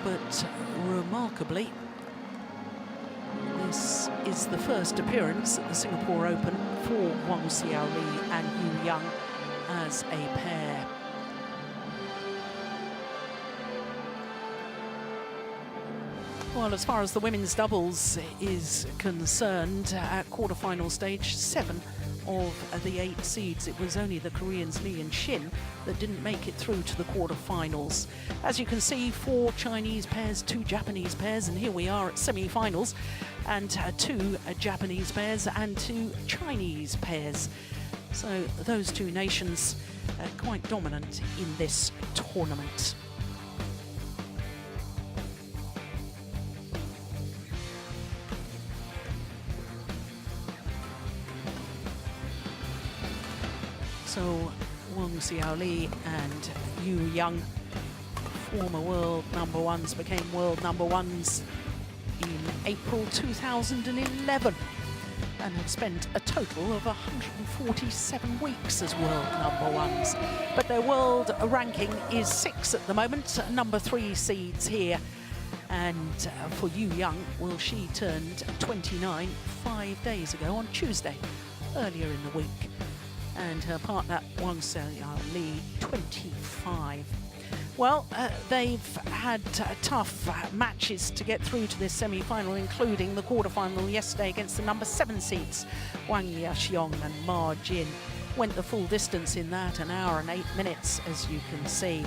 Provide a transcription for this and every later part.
but remarkably, this is the first appearance at the Singapore Open for Wang Xiaoli and OUE as a pair. Well, as far as the women's doubles is concerned, at quarter-final stage, 7 of the 8 seeds, it was only the Koreans Lee and Shin that didn't make it through to the quarter-finals. As you can see, 4 Chinese pairs, 2 Japanese pairs, and here we are at semi-finals, and 2 Japanese pairs and 2 Chinese pairs. So those 2 nations are quite dominant in this tournament. So Wang Xiaoli and OUE, former world number ones, became world number ones in April 2011 and have spent a total of 147 weeks as world number ones. But their world ranking is 6 at the moment, number 3 seeds here. And for OUE, well, she turned 29 5 days ago on Tuesday, earlier in the week. And her partner, Wang Xiaoli, 25. Well, they've had tough matches to get through to this semi-final, including the quarter-final yesterday against the number 7 seeds, Wang Yaxiong and Ma Jin. Went the full distance in that, 1 hour and 8 minutes, as you can see.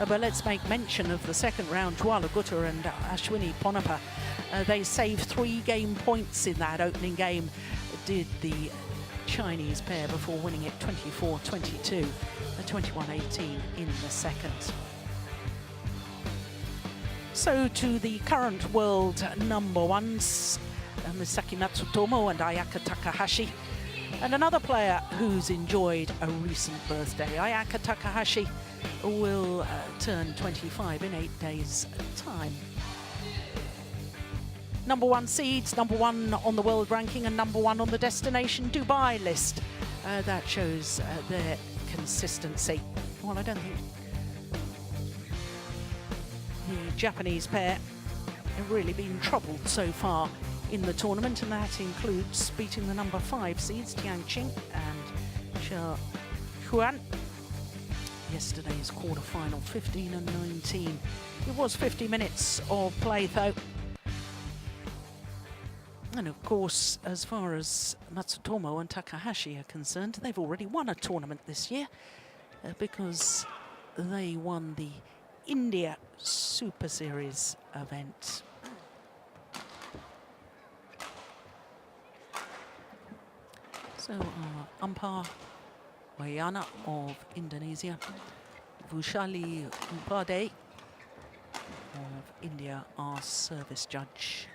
But let's make mention of the second round, Juala Gutta and Ashwini Ponnappa. They saved 3 game points in that opening game, did the Chinese pair, before winning it 24-22, 21-18 in the second. So to the current world number ones, Misaki Matsutomo and Ayaka Takahashi, and another player who's enjoyed a recent birthday. Ayaka Takahashi will turn 25 in 8 days' time. Number 1 seeds, number 1 on the world ranking and number 1 on the destination Dubai list. That shows their consistency. Well, I don't think the Japanese pair have really been troubled so far in the tournament, and that includes beating the number 5 seeds, Tian Qing and Xia Huan. Yesterday's quarter-final, 15 and 19. It was 50 minutes of play, though. And of course, as far as Matsutomo and Takahashi are concerned, they've already won a tournament this year because they won the India Super Series event. So our umpire, Wayana of Indonesia, Vushali Upade of India, our service judge.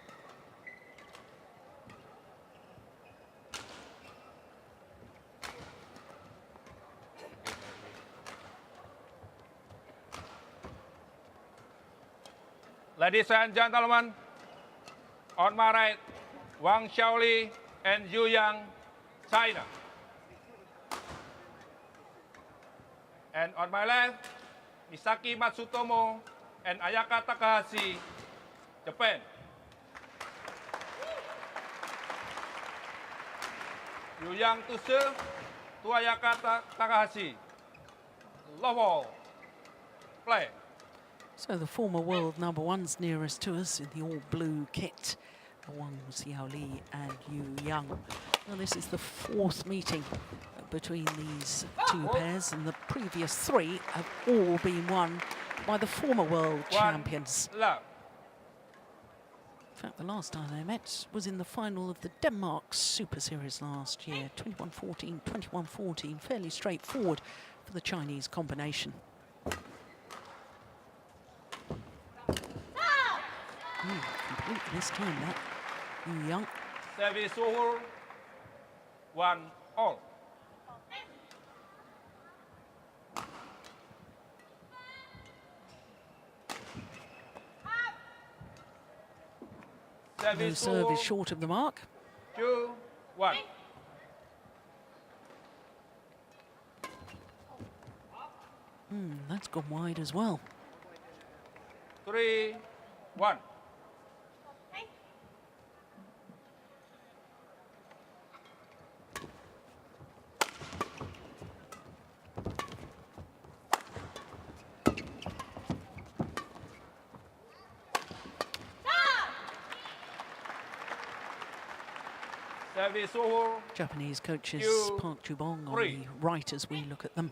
Ladies and gentlemen, on my right, Wang Xiaoli and OUE, China. And on my left, Misaki Matsutomo and Ayaka Takahashi, Japan. OUE to serve to Ayaka Takahashi. Love all. Play. So the former world number ones nearest to us in the all-blue kit, Wang Xiaoli and OUE. Well, this is the 4th meeting between these 2 pairs, and the previous 3 have all been won by the former world champions. In fact, the last time they met was in the final of the Denmark Super Series last year, 21-14, 21-14, fairly straightforward for the Chinese combination. Complete this time, that OUE. Service over, 1-all. No service short of the mark. 2-1. That's gone wide as well. 3 1. Service over. Japanese coaches You Park Jubong on three. the right as we look at them,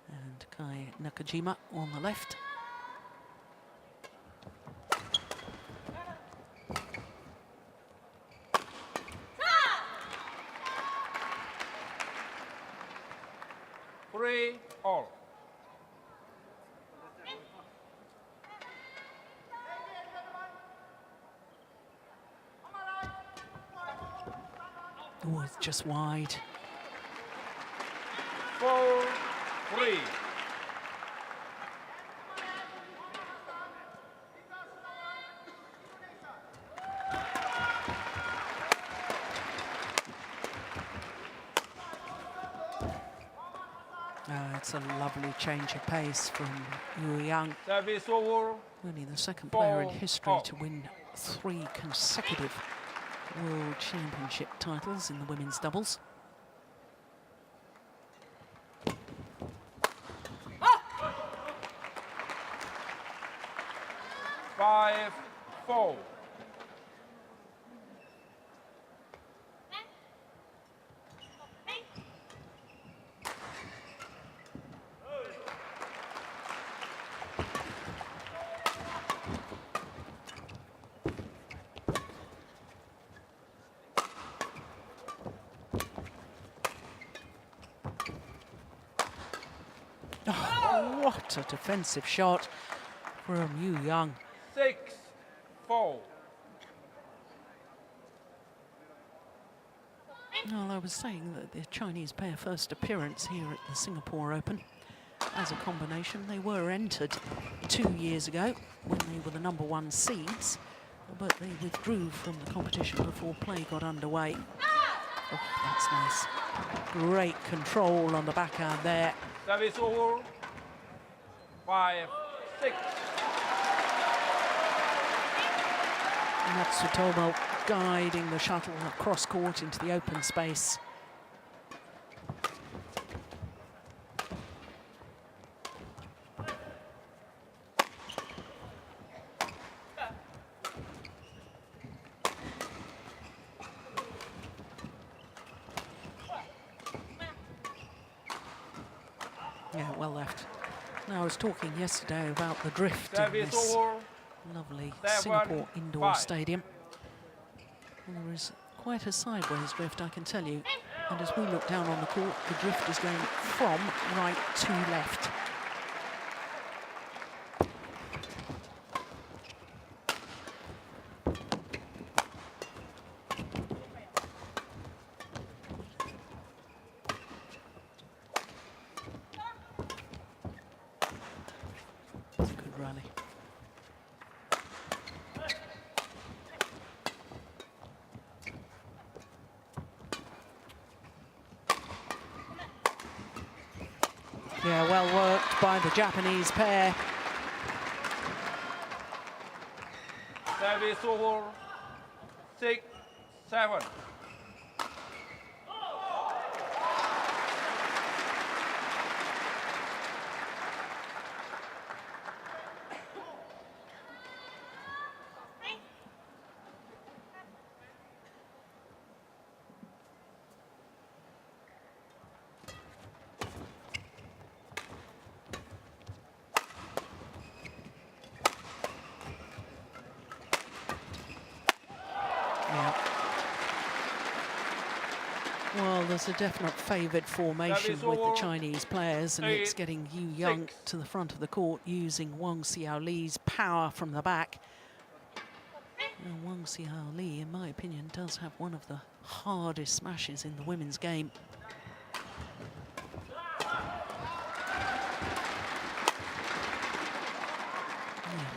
and Kai Nakajima on the left. Three all. Oh, it's just wide. 4-3. It's a lovely change of pace from Wang. Service over. Only the second player in 4 history all. to win 3 consecutive World Championship titles in the women's doubles. Five, 4. Oh, what a defensive shot from Wang. 6-4. Well, I was saying that the Chinese pair first appearance here at the Singapore Open as a combination. They were entered 2 years ago when they were the #1 seeds, but they withdrew from the competition before play got underway. Oh, that's nice. Great control on the backhand there. Service over. 5-6. Matsutomo guiding the shuttle across court into the open space. Yeah, well left. Now, I was talking yesterday about the drift in Service this over. lovely 7-5. Singapore indoor stadium. And there is quite a sideways drift, I can tell you. And as we look down on the court, the drift is going from right to left. Good rally. Yeah, well worked by the Japanese pair. Service over. 6-7. Yeah. Well, there's a definite favoured formation Service with the over. Chinese players, and it's 8, getting Wang 6. to the front of the court using Wang Xiaoli's power from the back. And Wang Xiaoli, in my opinion, does have one of the hardest smashes in the women's game. Yeah,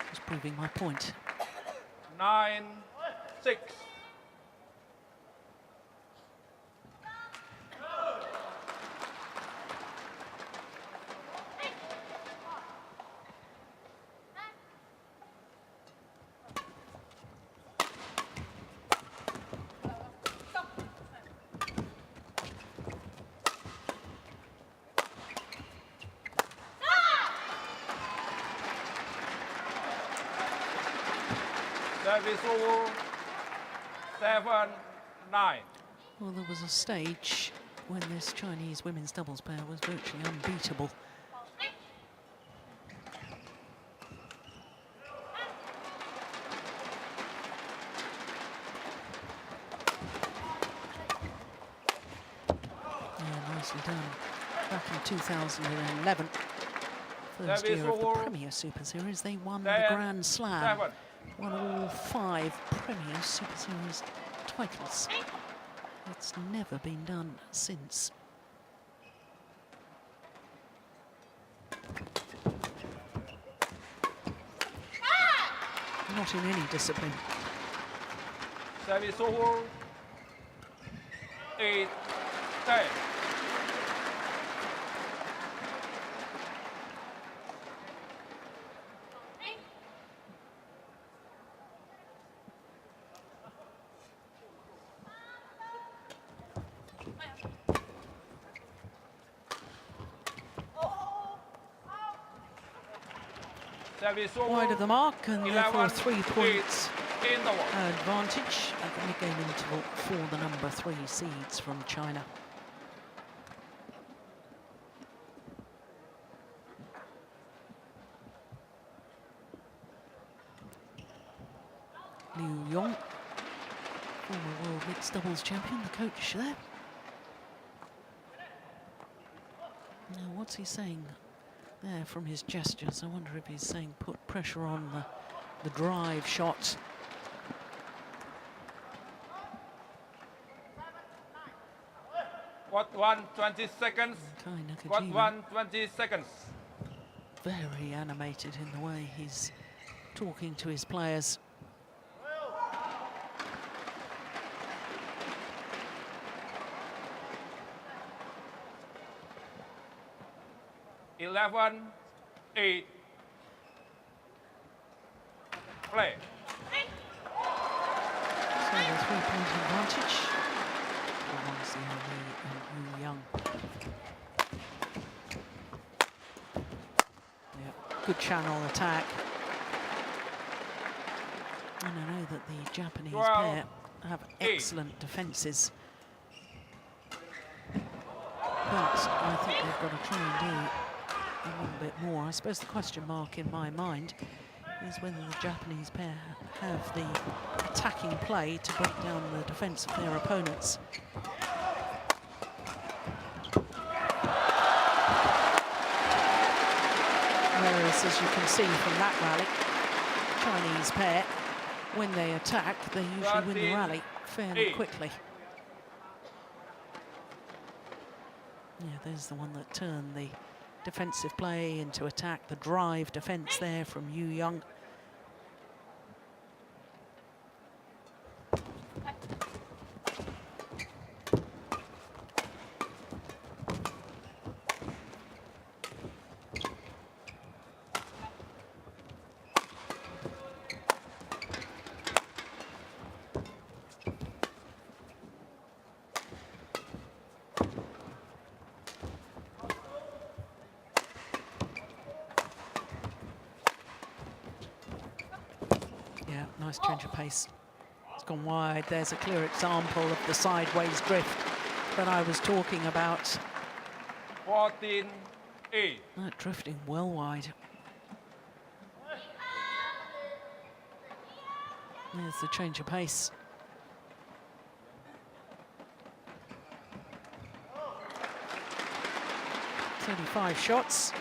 just proving my point. 9-6. Service over. 7-9. Well, there was a stage when this Chinese women's doubles pair was virtually unbeatable. Yeah, nicely done. Back in 2011, first Service year of the over. Premier Super Series, they won the 10, Grand Slam. 7. Won all 5 Premier Super Series titles. It's never been done since. Not in any discipline. Service over. 8-10. Service over. Wide of the mark, and therefore 11, 3 points in the wall. advantage at the mid-game interval for the number 3 seeds from China. Liu Yong, former world mixed doubles champion, the coach there. Now, what's he saying there from his gestures? I wonder if he's saying put pressure on the drive shot. What 1:20 seconds? What Nakajima, 1:20 seconds? very animated in the way he's talking to his players. Eleven, 8. Play. So a 3-point advantage for Wang and Yu Young. Yeah, good channel attack. And I know that the Japanese 12, pair have excellent defences. But I think they've got to try and do a little bit more. I suppose the question mark in my mind is whether the Japanese pair have the attacking play to break down the defence of their opponents. Whereas, as you can see from that rally, Chinese pair, when they attack, they usually win the rally fairly quickly. Yeah, there's the one that turned the defensive play into attack, the drive defence there from Yu Young. Nice change of pace. It's gone wide. There's a clear example of the sideways drift that I was talking about. 14-8. That drifting well wide. There's the change of pace. "35 shots.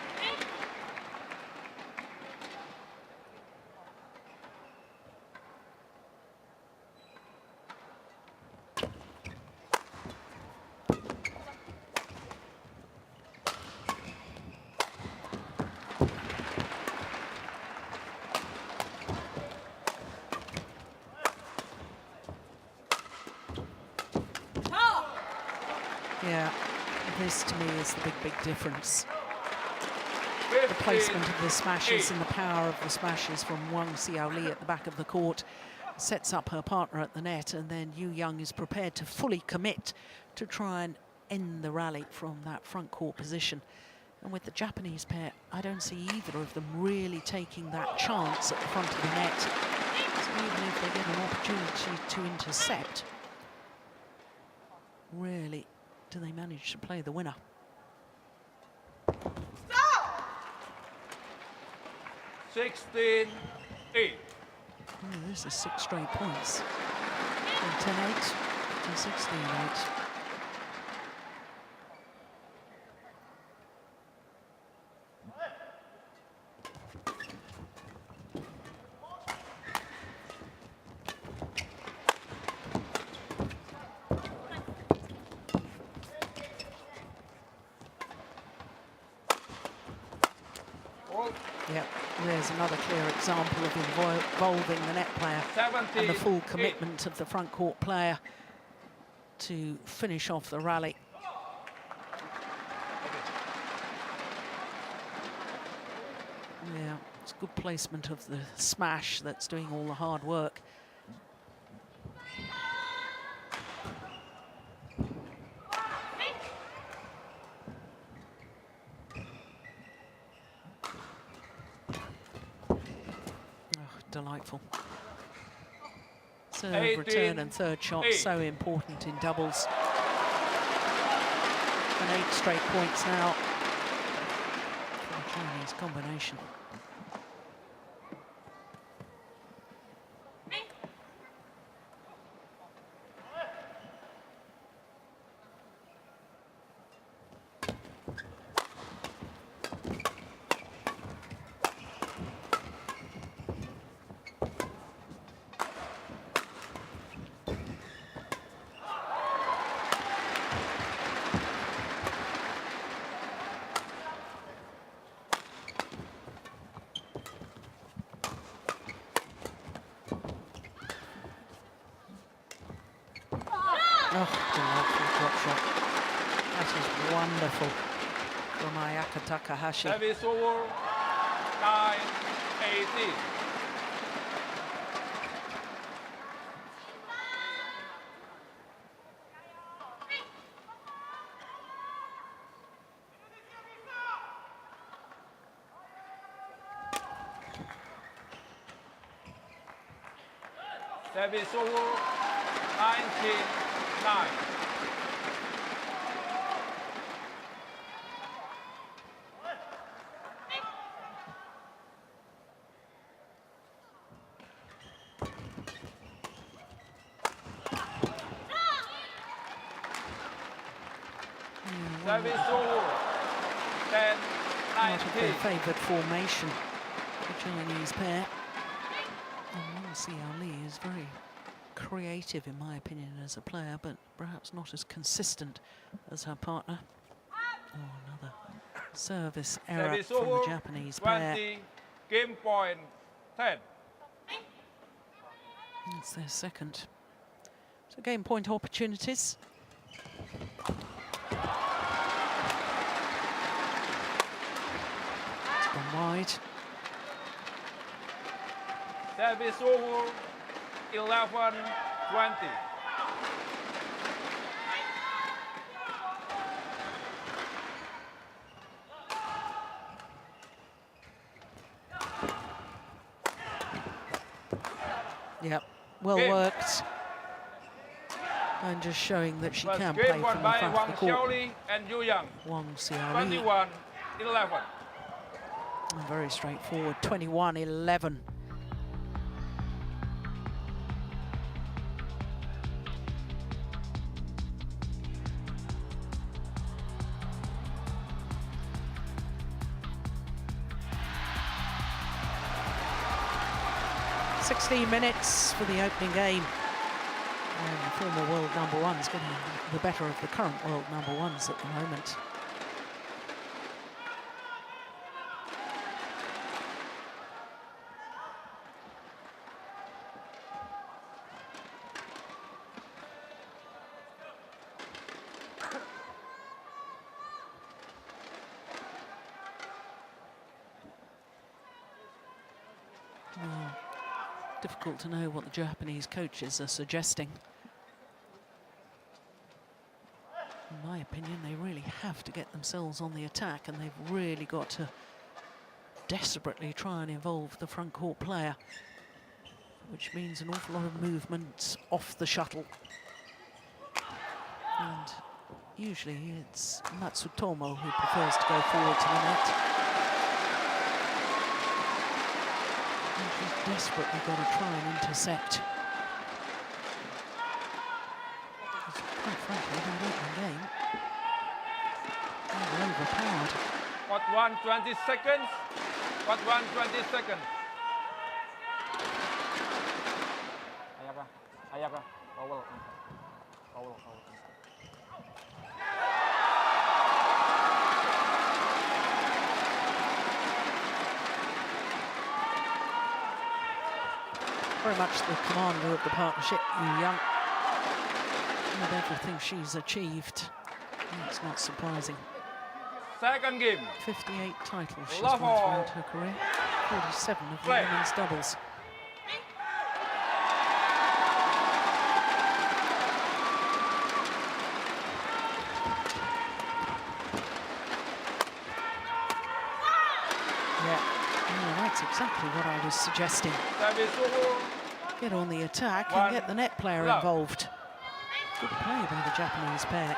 Yeah, this to me is the big difference. The placement of the smashes and the power of the smashes from Wang Xiaoli at the back of the court sets up her partner at the net, and then Yu Young is prepared to fully commit to try and end the rally from that front court position. And with the Japanese pair, I don't see either of them really taking that chance at the front of the net. So even if they get an opportunity to intercept, really, do they manage to play the winner? 16-8. This is 6 straight points. From 10-8 to 16-8. Yep, there's another clear example of involving the net player and the full commitment of the front court player to finish off the rally. Yeah, it's good placement of the smash that's doing all the hard work. Delightful. Serve, return and third shot, so important in doubles. And 8 straight points now for the Chinese combination. Oh, delightful drop shot. That is wonderful from Ayaka Takahashi. Service over, 9-18. Service over, 19-9. Service over, 10-19. Out of their favoured formation, the Chinese pair. And Misaki is very creative, in my opinion, as a player, but perhaps not as consistent as her partner. Oh, another service error Service from the over, Japanese 20, pair. game point, 10. That's their second. So game point opportunities. It's gone wide. Service over, 11-20. Yep, well worked. And just showing that she can play from the front of Wang the court. and Yang. Wang Xiaoli. 21-11. Very straightforward, 21-11. "16 minutes for the opening game. And the former world number one's getting the better of the current world number ones at the moment. Well, difficult to know what the Japanese coaches are suggesting. In my my opinion, they really have to get themselves on the attack, and they've really got to desperately try and involve the front court player, which means an awful lot of movement off the shuttle. And usually it's Matsutomo who prefers to go forward to the net. And she's desperately got to try and intercept. Quite frankly, that opening game, they were overpowered. What 120 seconds? What 120 seconds? Ayaka. Foul. Very much the commander of the partnership, OUE Young. With everything she's achieved, it's not surprising. Second game. 58 titles she's Love won all. throughout her career, 47 of the Play. women's doubles. Yeah, that's exactly what I was suggesting. Service over. Get on the attack One and get the net player love. involved. Good play by the Japanese pair.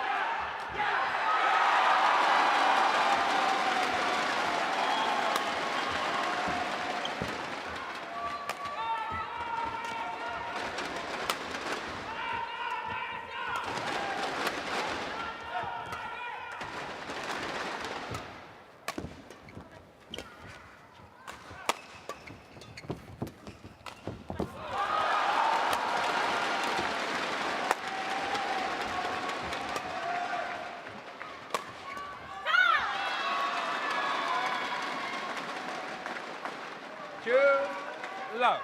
Love.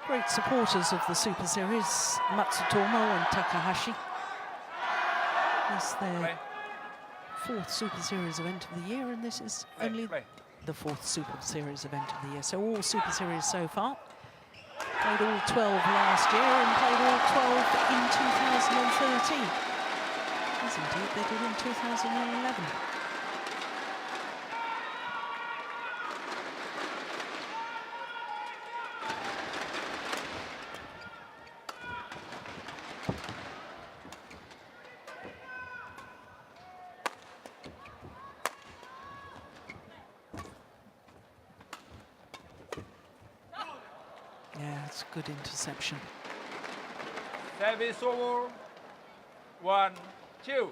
Great supporters of the Super Series, Matsutomo and Takahashi. It's their Play. fourth Super Series event of the year, and this is only Play. the fourth Super Series event of the year. So all Super Series so far. Played all 12 last year and played all 12 in 2013. As indeed they did in 2011. Yeah, it's a good interception. Service over. 1-2.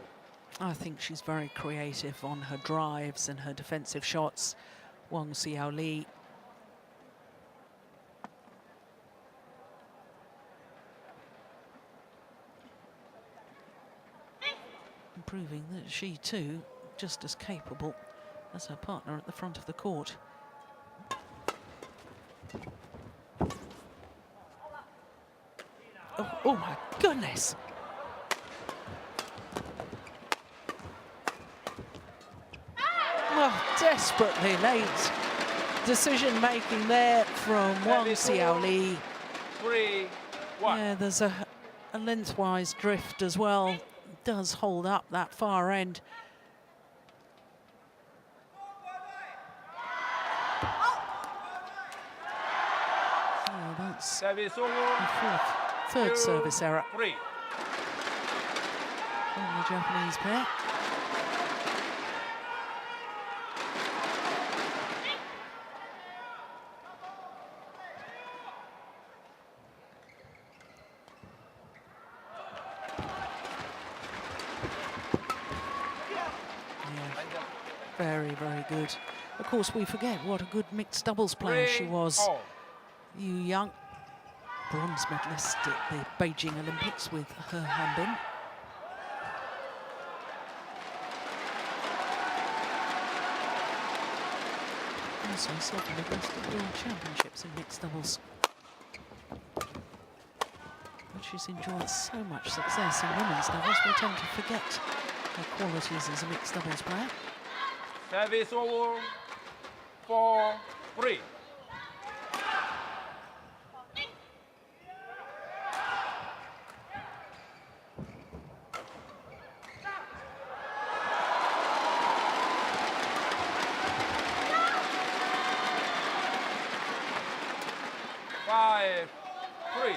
I think she's very creative on her drives and her defensive shots. Wang Xiaoli. Proving that she too, just as capable as her partner at the front of the court. Oh my goodness! Well, desperately late decision making there from Wang Xiaoli. 3-1. Yeah, there's a lengthwise drift as well. Does hold up that far end. So that's Service over. the third 2, service error 3. on the Japanese pair. Very, very good. Of course, we forget what a good mixed doubles player she was. 3-all. OUE Young, bronze medalist at the Beijing Olympics with her Hambin. Also second the best at World Championships in mixed doubles. But she's enjoyed so much success in women's doubles, we tend to forget her qualities as a mixed doubles player. Service over. 4-3. 5-3.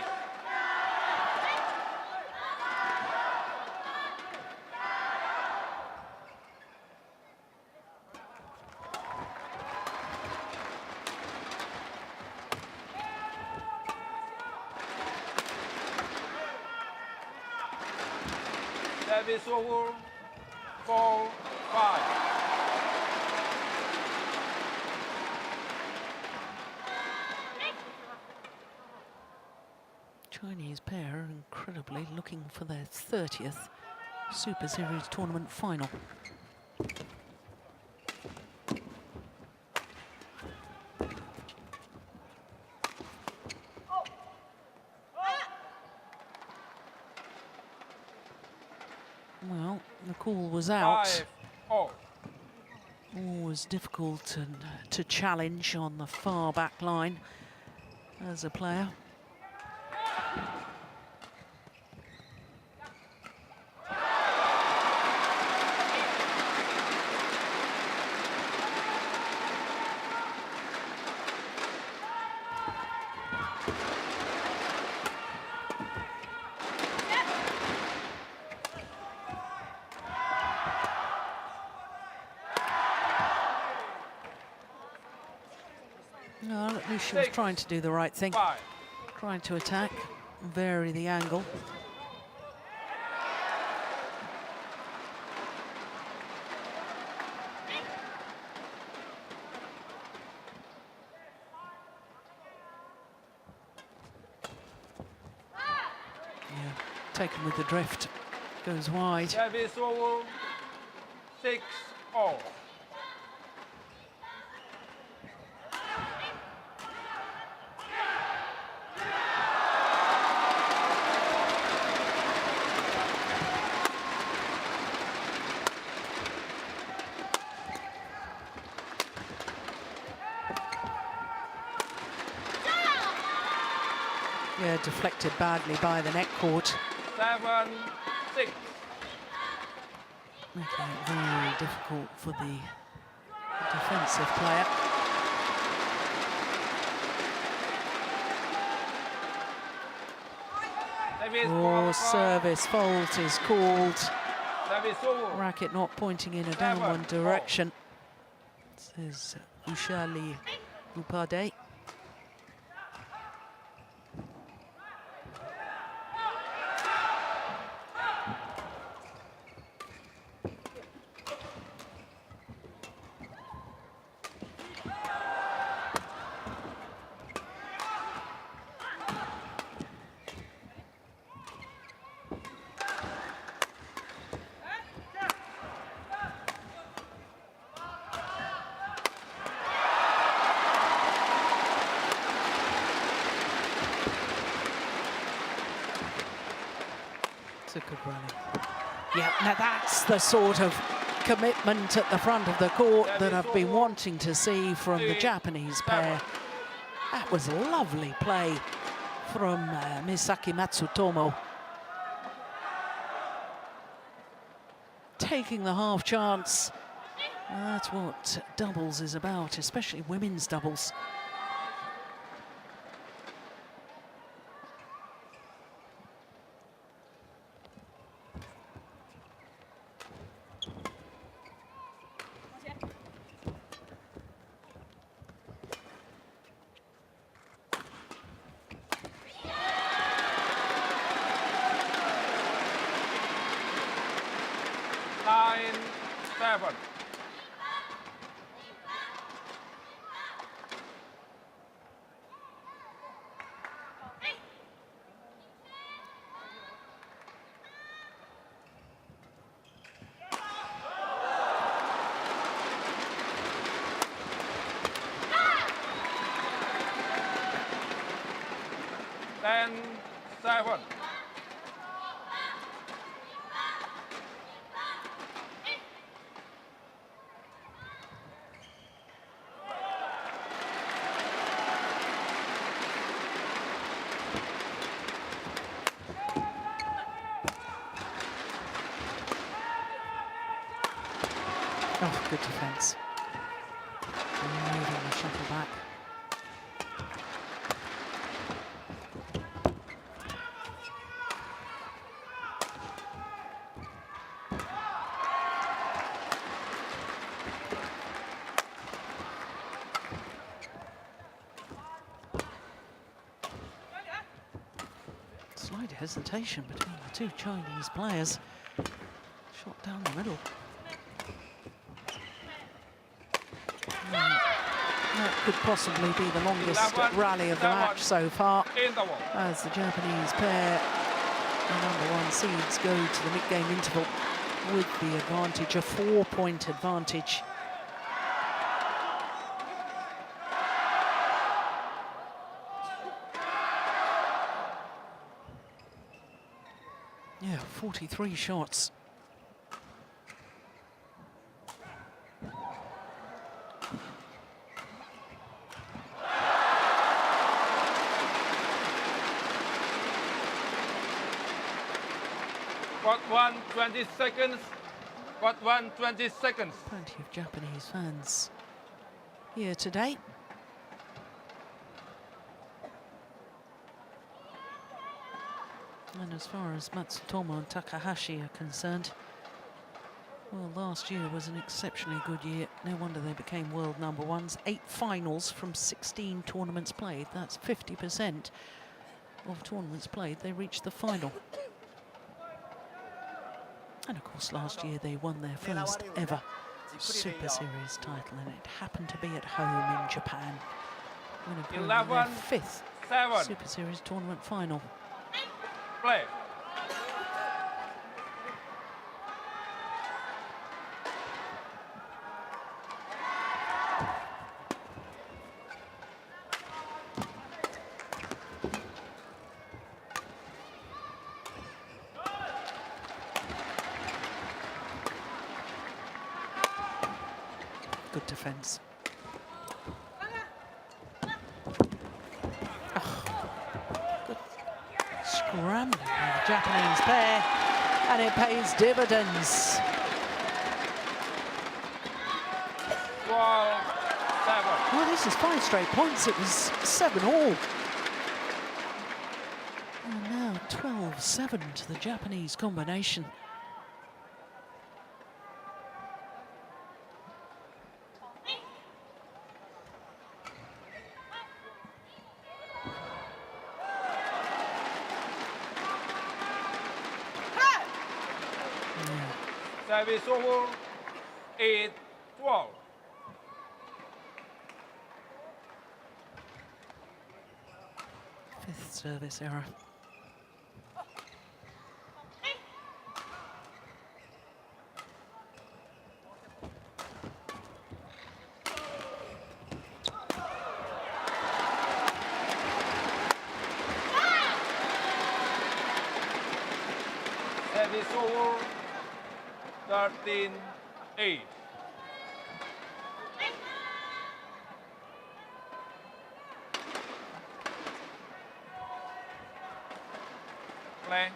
Service over. 4-5. Chinese pair are incredibly looking for their 30th Super Series tournament final. Well, the call was out. 5-0. Always difficult and to challenge on the far back line as a player. Well, at least she was trying to do the right thing. 5. Trying to attack, vary the angle. Yeah, taken with the drift, goes wide. Service over. 6-0. Yeah, deflected badly by the net court. 7-6. Making it very difficult for the defensive player. Oh, service fault is called. Service over. Racket not pointing in a downward direction. This is Ushali Upade. It's a good rally. Yeah, now that's the sort of commitment at the front of the court that I've been wanting to see from the Japanese pair. That was a lovely play from Misaki Matsutomo. Taking the half chance. That's what doubles is about, especially women's doubles. Seven. Then 7. Oh, good defence. Moving the shuttle back. Great hesitation between the two Chinese players. Shot down the middle. That could possibly be the longest rally of the match so far, as the Japanese pair, the #1 seeds, go to the mid-game interval with the advantage, a 4-point advantage. Yeah, 43 shots. Quad 1, 20 seconds. Quad 1, 20 seconds. Plenty of Japanese fans here today. And as far as Matsutomo and Takahashi are concerned, well, last year was an exceptionally good year. No wonder they became world #1s. 8 finals from 16 tournaments played. That's 50% of tournaments played. They reached the final. And of course, last year they won their first ever Super Series title, and it happened to be at home in Japan. Winning their 5th Super Series tournament final. Play. Good defense. Good scrambling by the Japanese pair, and it pays dividends. 12-7. Well, this is 5 straight points. It was 7-all. And now 12-7 to the Japanese combination. Service over. 8-12. Fifth service error. Service over. 13-8. Play.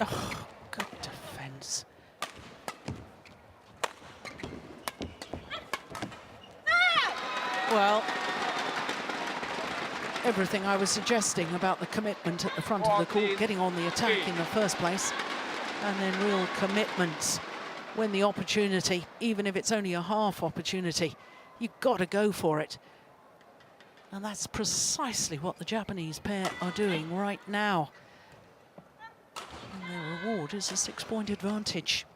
Oh, good defense. Well, everything I was suggesting about the commitment at the front of the court, getting on the attack in the first place, and then real commitments when the opportunity, even if it's only a half opportunity, you've got to go for it. And that's precisely what the Japanese pair are doing right now. And their reward is a 6-point advantage.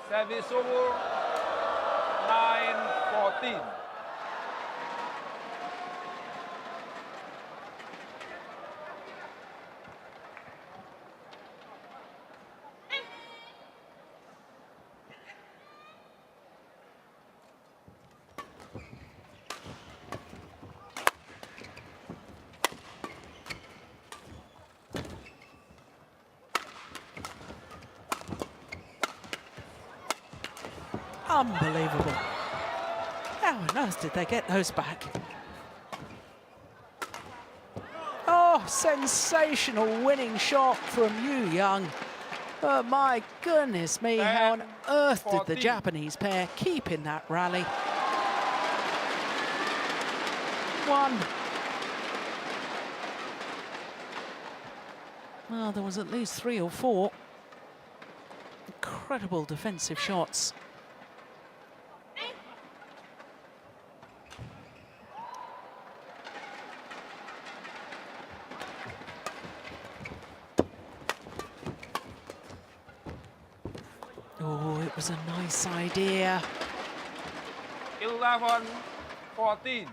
Service over. 9-14. Unbelievable. How on earth did they get those back? Oh, sensational winning shot from Yu Young. But my goodness me, how on earth did the Japanese pair keep in that rally? one. Well, there was at least 3 or 4 incredible defensive shots. Oh, it was a nice idea. 11-14.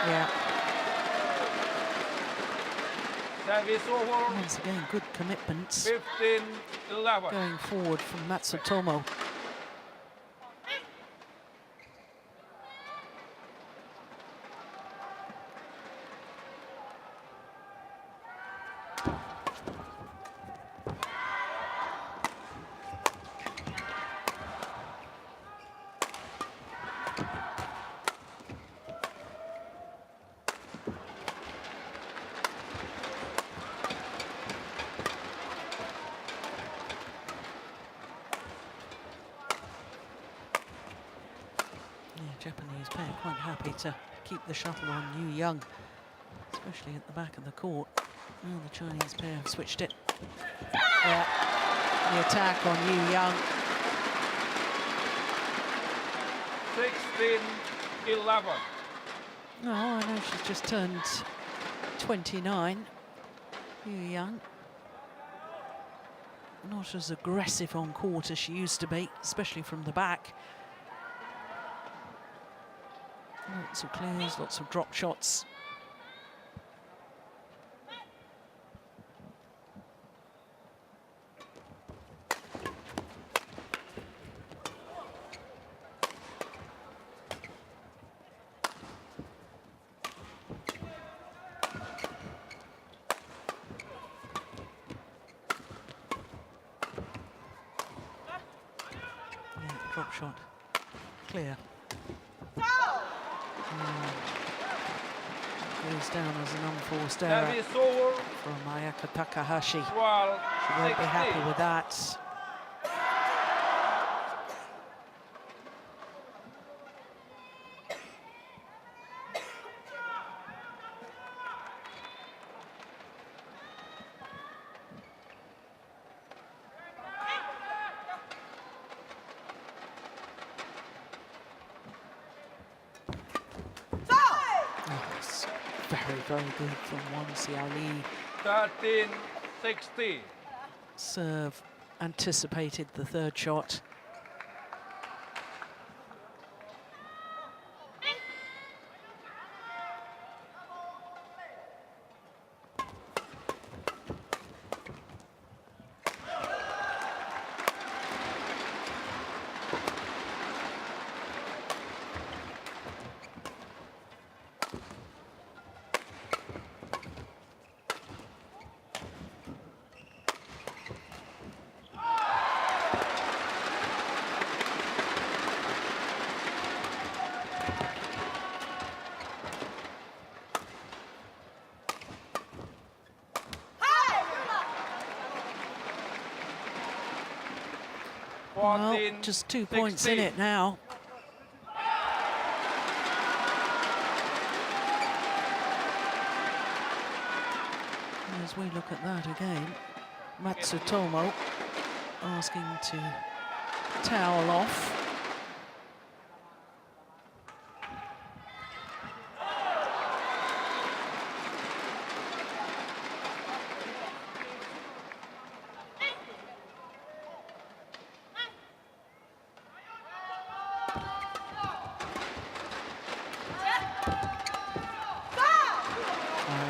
Yeah. Service over. Once again, good commitments 15-11. going forward from Matsutomo. Japanese pair quite happy to keep the shuttle on Yu Young, especially at the back of the court. Well, the Chinese pair have switched it. Yeah, the attack on Yu Young. 16-11. Oh, I know she's just turned 29, Yu Young. Not as aggressive on court as she used to be, especially from the back. Lots of clears, lots of drop shots. Yeah, drop shot. Clear. Goes down as an unforced error Service over. from Ayaka Takahashi. 12-16. She won't be happy with that. Very, very good from Wang Xiaoli. 13-16. Serve anticipated the third shot. Well, just 2 points in it now. As we look at that again, Matsutomo asking to towel off.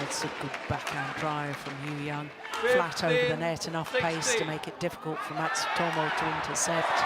It's a good backhand drive from Yu Young. Flat over the net, enough pace to make it difficult for Matsutomo to intercept.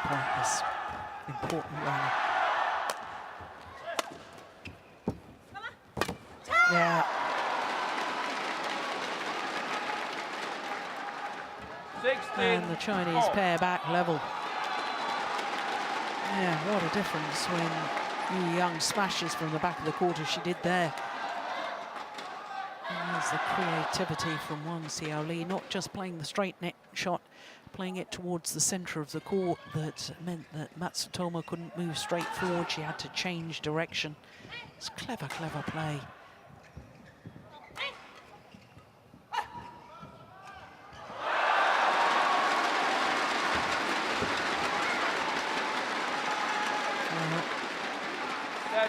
point this important rally. Yeah. 16. And the Chinese all. pair back level. Yeah, what a difference when Yu Young smashes from the back of the court as she did there. And there's the creativity from Wang Xiaoli, not just playing the straight net shot, playing it towards the centre of the court that meant that Matsutomo couldn't move straight forward. She had to change direction. It's clever, clever play.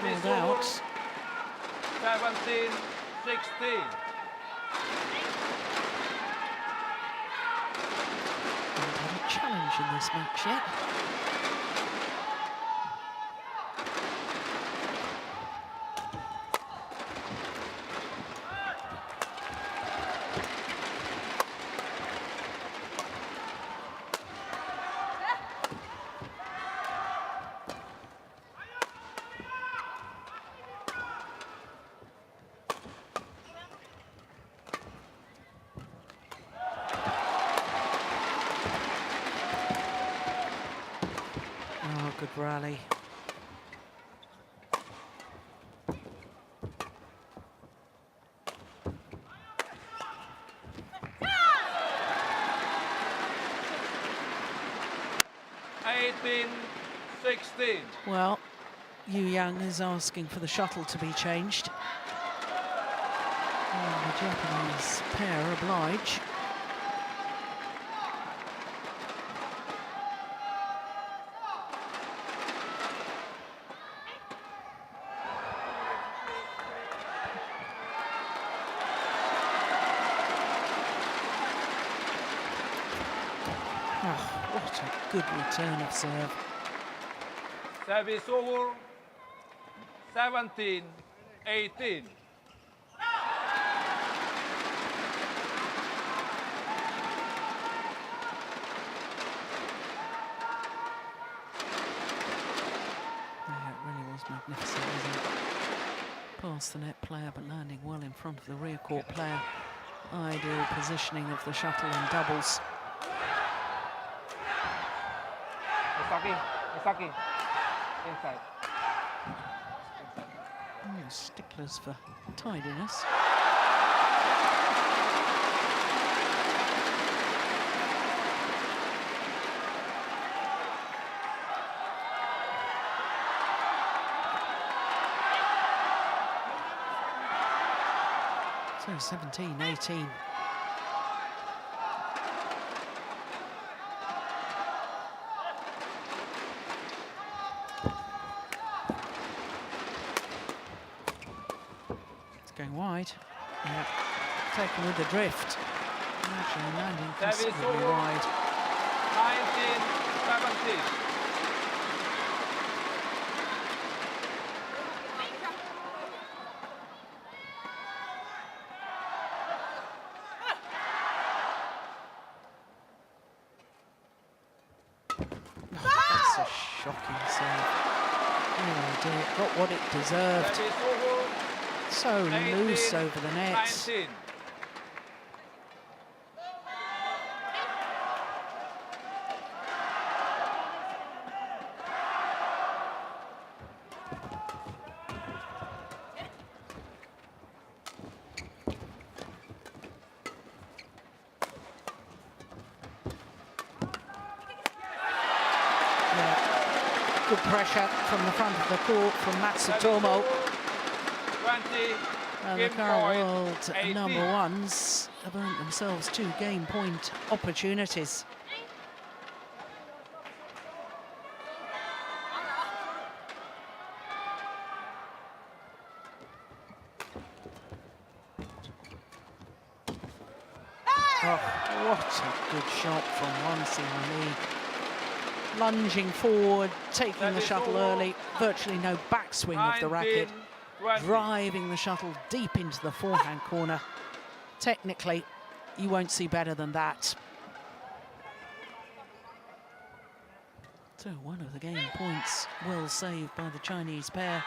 Pulled out. 17, 16. Haven't had a challenge in this match yet. Oh, good rally. Eighteen, 16. Well, Yu Yang is asking for the shuttle to be changed. And the Japanese pair oblige. Oh, what a good return of serve. Service over. 17, 18. Yeah, it really was magnificent, wasn't it? Past the net player, but landing well in front of the rear court player. Ideal positioning of the shuttle in doubles. Misaki, inside. Sticklers for tidiness. So 17, 18. Going wide. Yeah. Taken with the drift. Actually landing considerably wide. 19, 17. That's a shocking serve. Oh dear, it got what it deserved. Service over. So 18, loose over the net. 19. Yeah. Good pressure from the front of the court from Matsutomo. 20. And the Game current point, world 18. number ones have earned themselves 2 game point opportunities. Oh, what a good shot from Wang Xiaoli. Lunging forward, taking the shuttle early, virtually no backswing of the racket. 20. Driving the shuttle deep into the forehand corner. Technically, you won't see better than that. So one of the game points well saved by the Chinese pair.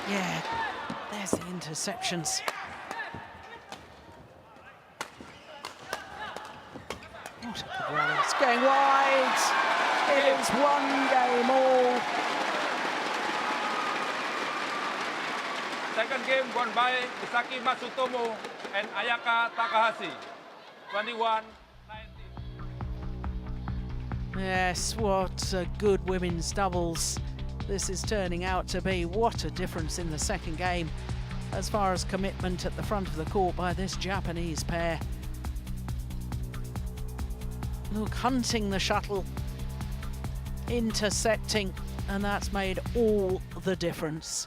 Yeah, there's the interceptions. What a good rally. It's going wide. It is one game all. Second game won by Misaki Matsutomo and Ayaka Takahashi. 21-19. Yes, what a good women's doubles this is turning out to be. What a difference in the second game as far as commitment at the front of the court by this Japanese pair. Look, hunting the shuttle, intercepting, and that's made all the difference.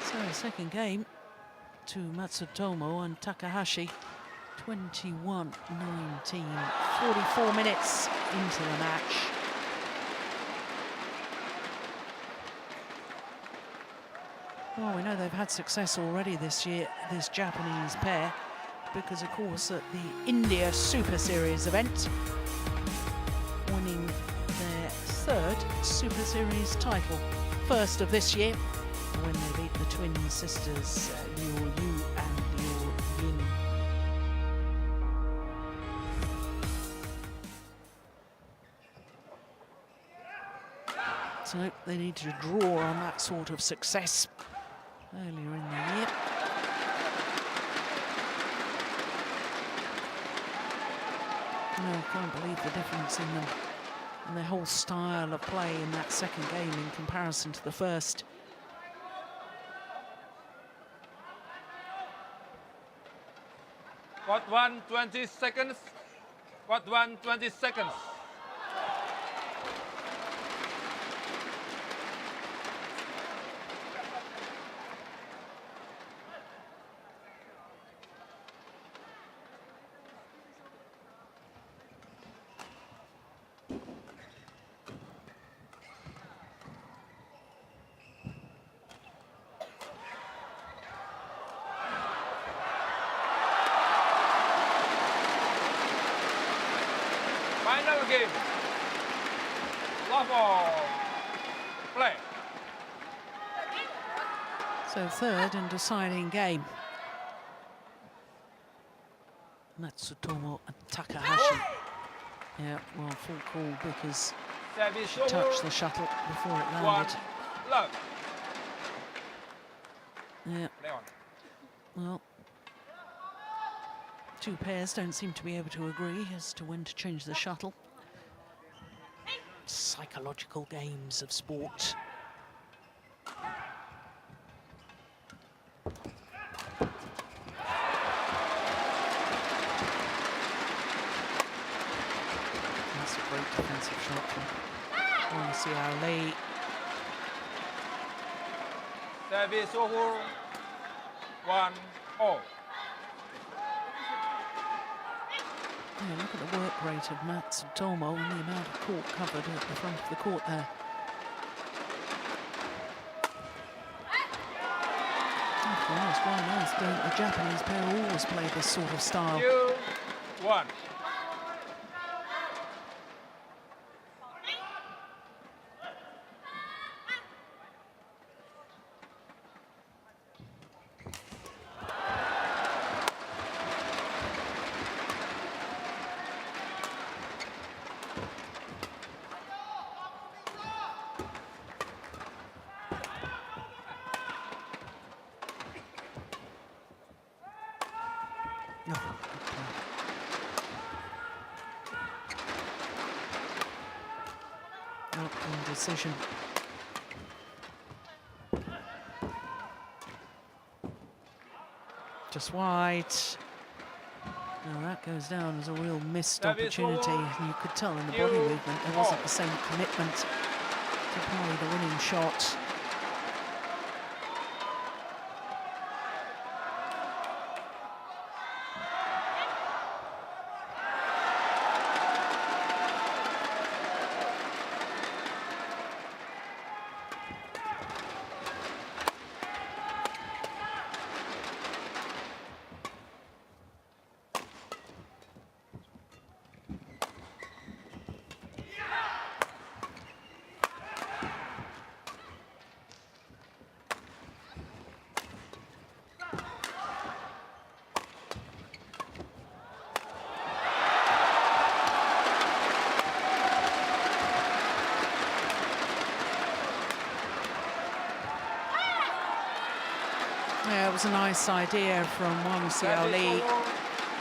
So second game to Matsutomo and Takahashi, 21-19, 44 minutes into the match. Well, we know they've had success already this year, this Japanese pair, because of course at the India Super Series event, winning their third Super Series title, first of this year, when they beat the twin sisters OUE and Wang. So they need to draw on that sort of success earlier in the year. No, I can't believe the difference in them and their whole style of play in that second game in comparison to the first. Court 1, 20 seconds. Court 1, 20 seconds. Final game. Love all. Play. So third and deciding game. Matsutomo and Takahashi. Yeah, well, full call because Service she touched the shuttle before it landed. Love. Yeah, Play on. well, two pairs don't seem to be able to agree as to when to change the shuttle. Psychological games of sport. That's a great defensive shot from Wang Xiaoli. Service over. 1-0. Yeah, look at the work rate of Matsutomo and the amount of court covered at the front of the court there. After all, it's quite nice, don't the Japanese pair always play this sort of style? 2-1. No. Not indecision. Just wide. Now that goes down as a real missed Service opportunity. over. You could tell in the body movement there wasn't the same commitment to play the winning shot. Yeah, it was a nice idea from Wang Xiaoli.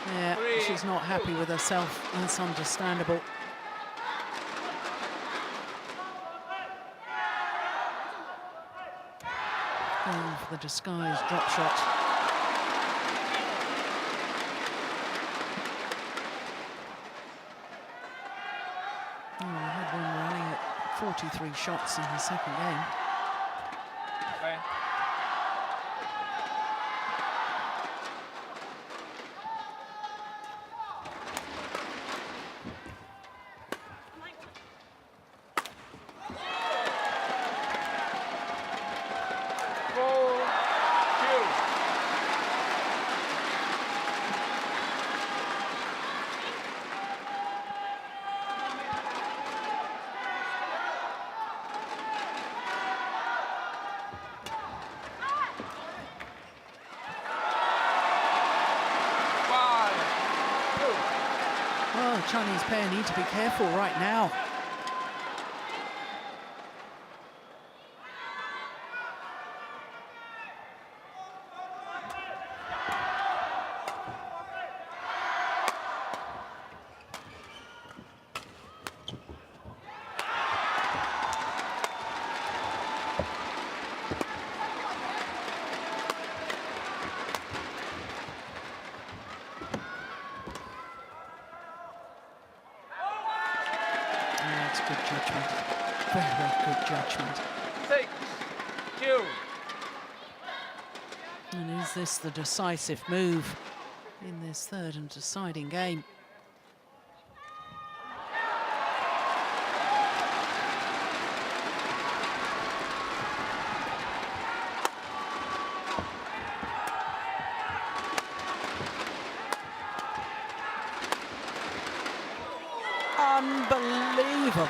Yeah, she's not happy with herself. That's understandable. Going for the disguised drop shot. Oh, we had one running at 43 shots in the second game. Okay. Well, the Chinese pair need to be careful right now. That's good judgment. Very good judgment. 6-2. And is this the decisive move in this third and deciding game? Unbelievable.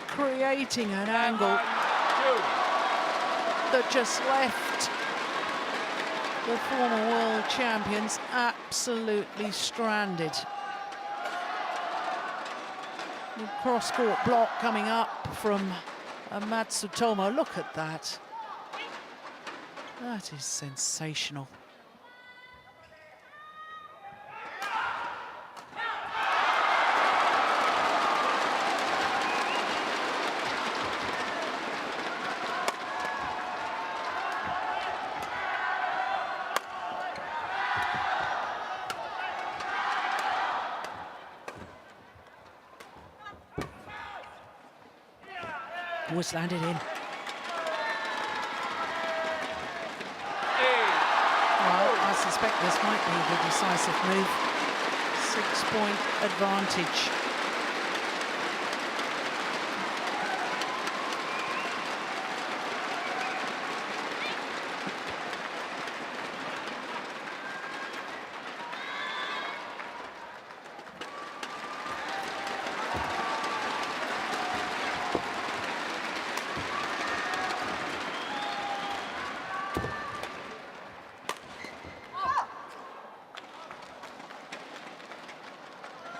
Creating an angle that just left the former world champions absolutely stranded. The cross-court block coming up from Matsutomo. Look at that. That is sensational. Was landed in. Well, I suspect this might be the decisive move. 6-point advantage.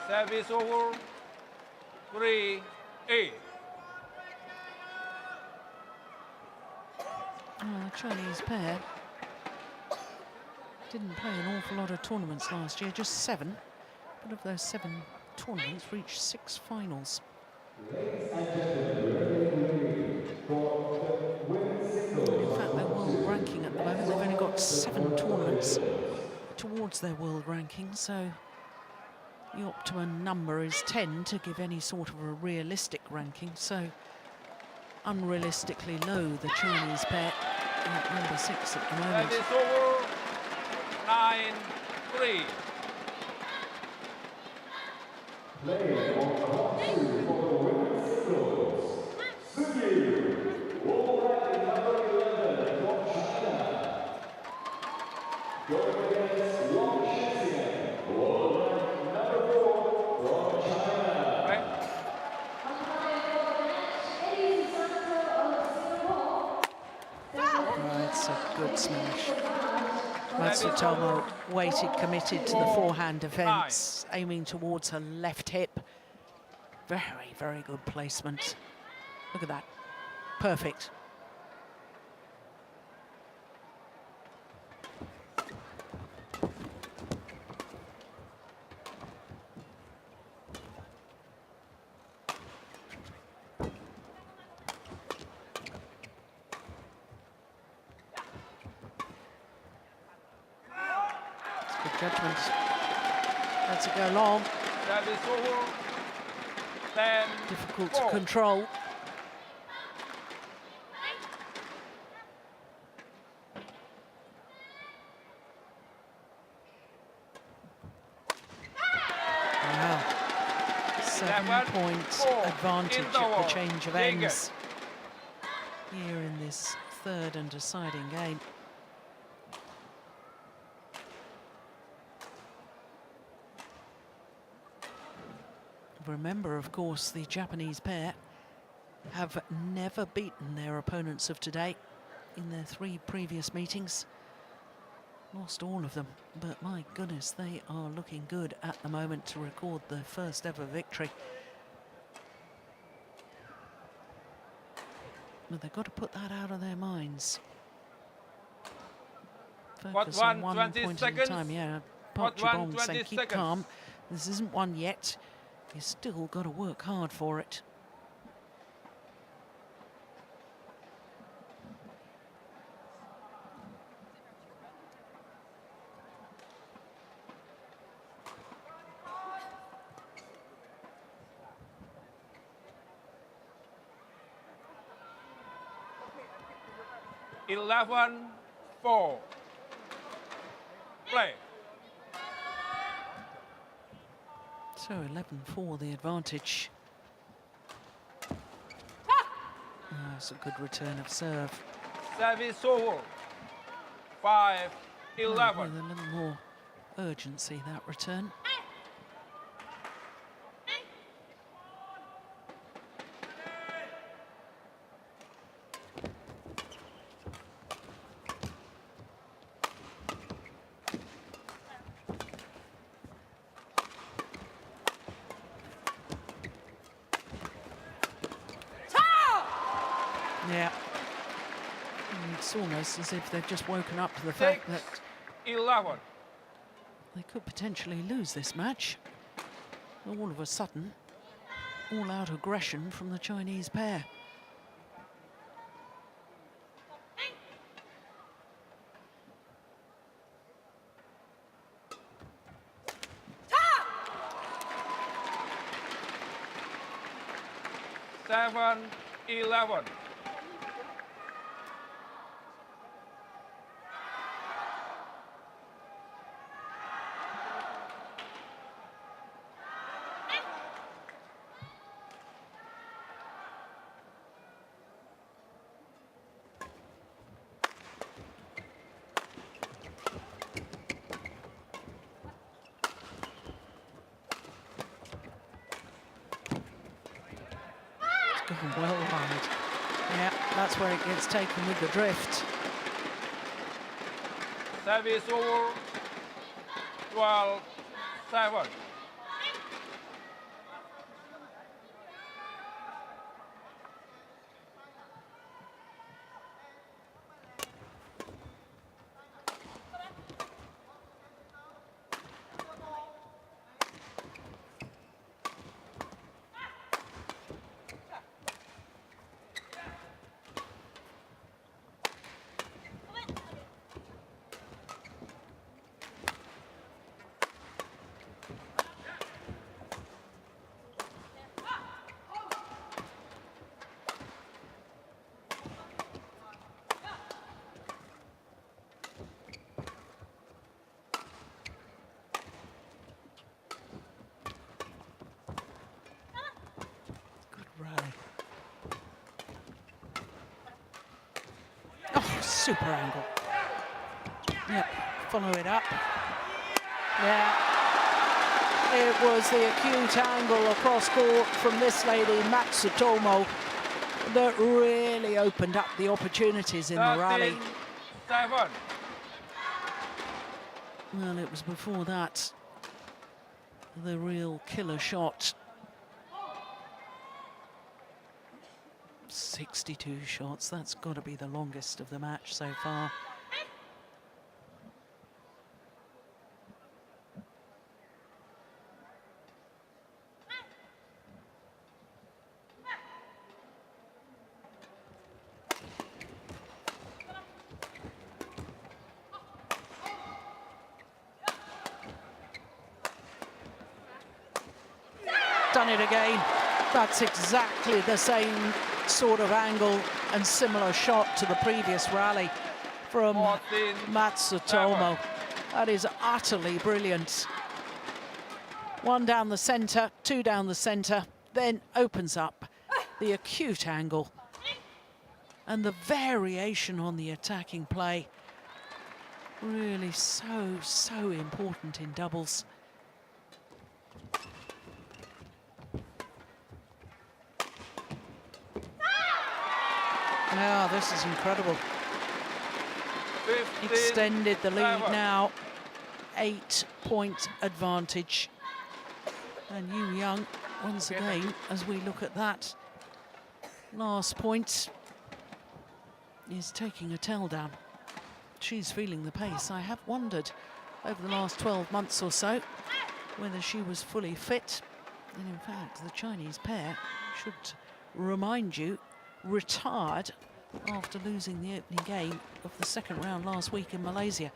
Service over. 3-8. The Chinese pair didn't play an awful lot of tournaments last year, just 7. But of those 7 tournaments, reached 6 finals. In fact, their world ranking at the moment, they've only got 7 tournaments towards their world ranking, so the optimum number is 10 to give any sort of a realistic ranking. So unrealistically low, the Chinese pair at number 6 at the moment. Service over. 9-3. Playing on court 2 for the women's singles, Sugi, world ranking number 11 from China. Going against Wang, world ranking number 4 from China. Right. Oh, it's a good smash. Matsutomo waited, committed to the forehand defence, aiming towards her left hip. Very, very good placement. Look at that. Perfect. Good judgment. Lets it go long. Service over. 10. Difficult to control. Wow. 7-point advantage at the change of ends here in this third and deciding game. Remember, of course, the Japanese pair have never beaten their opponents of today in their 3 previous meetings. Lost all of them, but my goodness, they are looking good at the moment to record their first ever victory. But they've got to put that out of their minds. Focus on one point at a time. Yeah, Park Ji-bong saying keep calm. This isn't one yet. You've still got to work hard for it. Eleven, 4. Play. So 11-4 the advantage. That's a good return of serve. Service over. 5-11. With a little more urgency, that return. Yeah. It's almost as if they've just woken up to the fact that 11. they could potentially lose this match. All of a sudden, all-out aggression from the Chinese pair. Seven, 11. Well wide. Yeah, that's where it gets taken with the drift. Service over. 12-7. super angle. Yep, follow it up. Yeah, it was the acute angle across court from this lady, Matsutomo, that really opened up the opportunities in the rally. 13-7. Well, it was before that, the real killer shot. 62 shots, that's got to be the longest of the match so far. Done it again. That's exactly the same sort of angle and similar shot to the previous rally from 14-7. Matsutomo. That is utterly brilliant. One down the centre, two down the centre, then opens up the acute angle. And the variation on the attacking play, really so important in doubles. Yeah, this is incredible. 15-7. Extended the lead now, 8-point advantage. And Yu Young, once again, as we look at that last point, is taking a tail down. She's feeling the pace. I have wondered over the last 12 months or so whether she was fully fit. And in fact, the Chinese pair, should remind you, retired after losing the opening game of the second round last week in Malaysia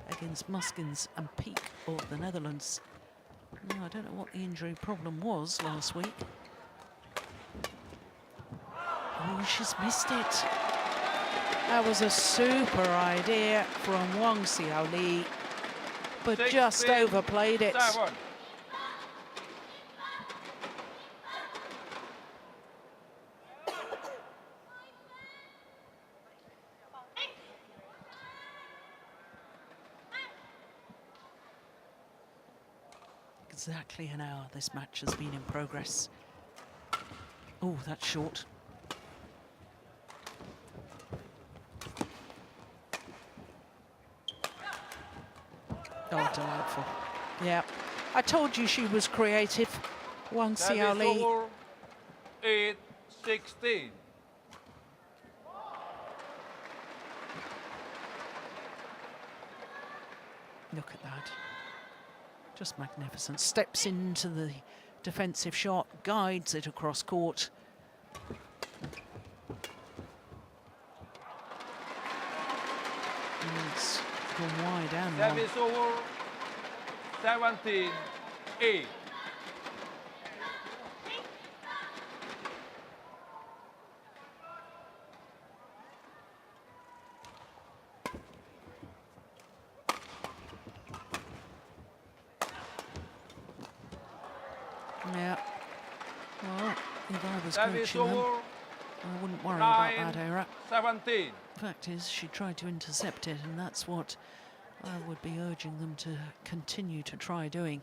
against Muskins and Peak of the Netherlands. Now, I don't know what the injury problem was last week. Oh, she's missed it. That was a super idea from Wang Xiaoli, but just overplayed it. 7. Exactly an hour this match has been in progress. Oh, that's short. Oh, delightful. Yeah, I told you she was creative. Wang Xiaoli. 8-16. Look at that. Just magnificent. Steps into the defensive shot, guides it across court. And it's gone wide and long. Service over. 17-8. Yeah. Well, if I was Service coaching them, over. I wouldn't worry about that error. 17. Fact is, she tried to intercept it, and that's what I would be urging them to continue to try doing.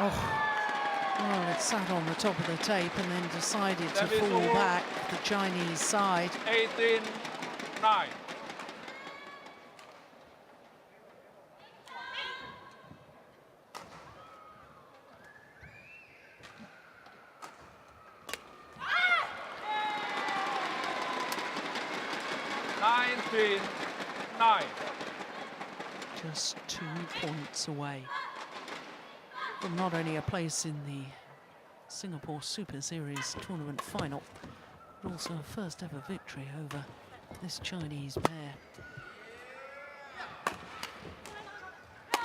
Oh, well, it sat on the top of the tape and then decided to Service fall over. back the Chinese side. 18-9. Just 2 points away from not only a place in the Singapore Super Series tournament final, but also a first ever victory over this Chinese pair.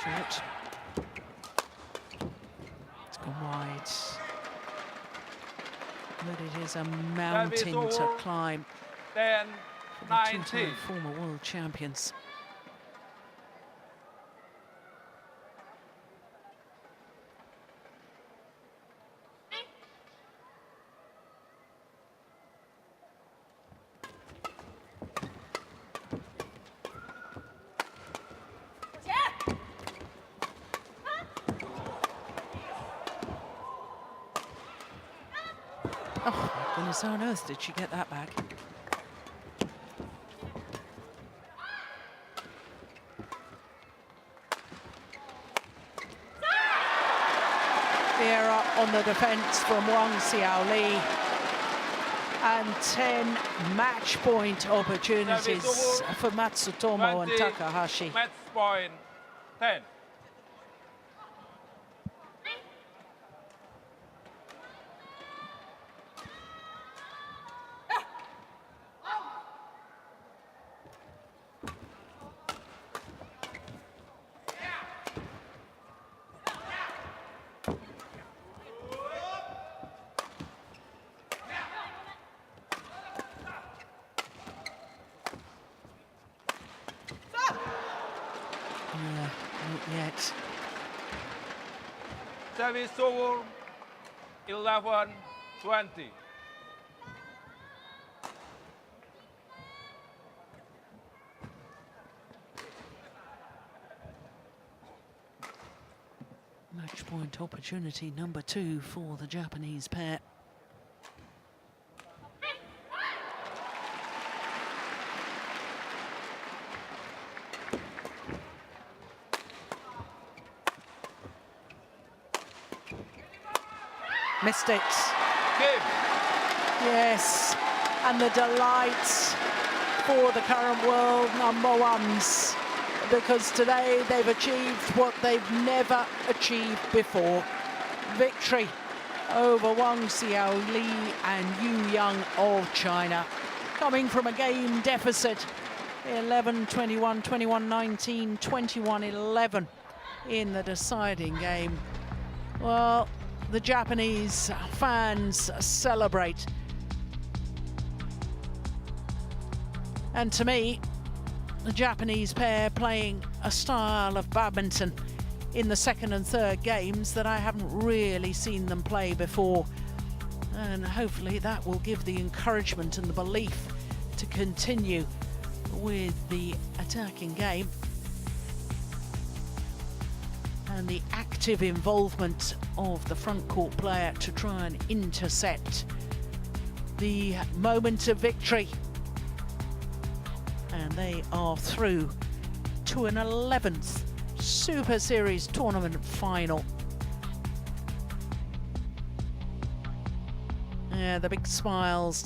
Short. It's gone wide. But it is a mountain to climb 10, for the 19. two-time former world champions. Oh, my goodness, how on earth did she get that back? The error on the defence from Wang Xiaoli. And 10 match point opportunities for Matsutomo and 20, Takahashi. Match point 10. Yeah, not yet. Service over 11, 20. Match point opportunity number 2 for the Japanese pair. Missed it. Game. Yes, and the delight for the current world number ones, because today they've achieved what they've never achieved before. Victory over Wang Xiaoli and Yu Yang of China, coming from a game deficit 11-21, 21-19, 21-11 in the deciding game. Well, the Japanese fans celebrate. And to me, the Japanese pair playing a style of badminton in the second and third games that I haven't really seen them play before. And hopefully that will give the encouragement and the belief to continue with the attacking game. And the active involvement of the front court player to try and intercept the moment of victory. And they are through to an 11th Super Series tournament final. Yeah, the big smiles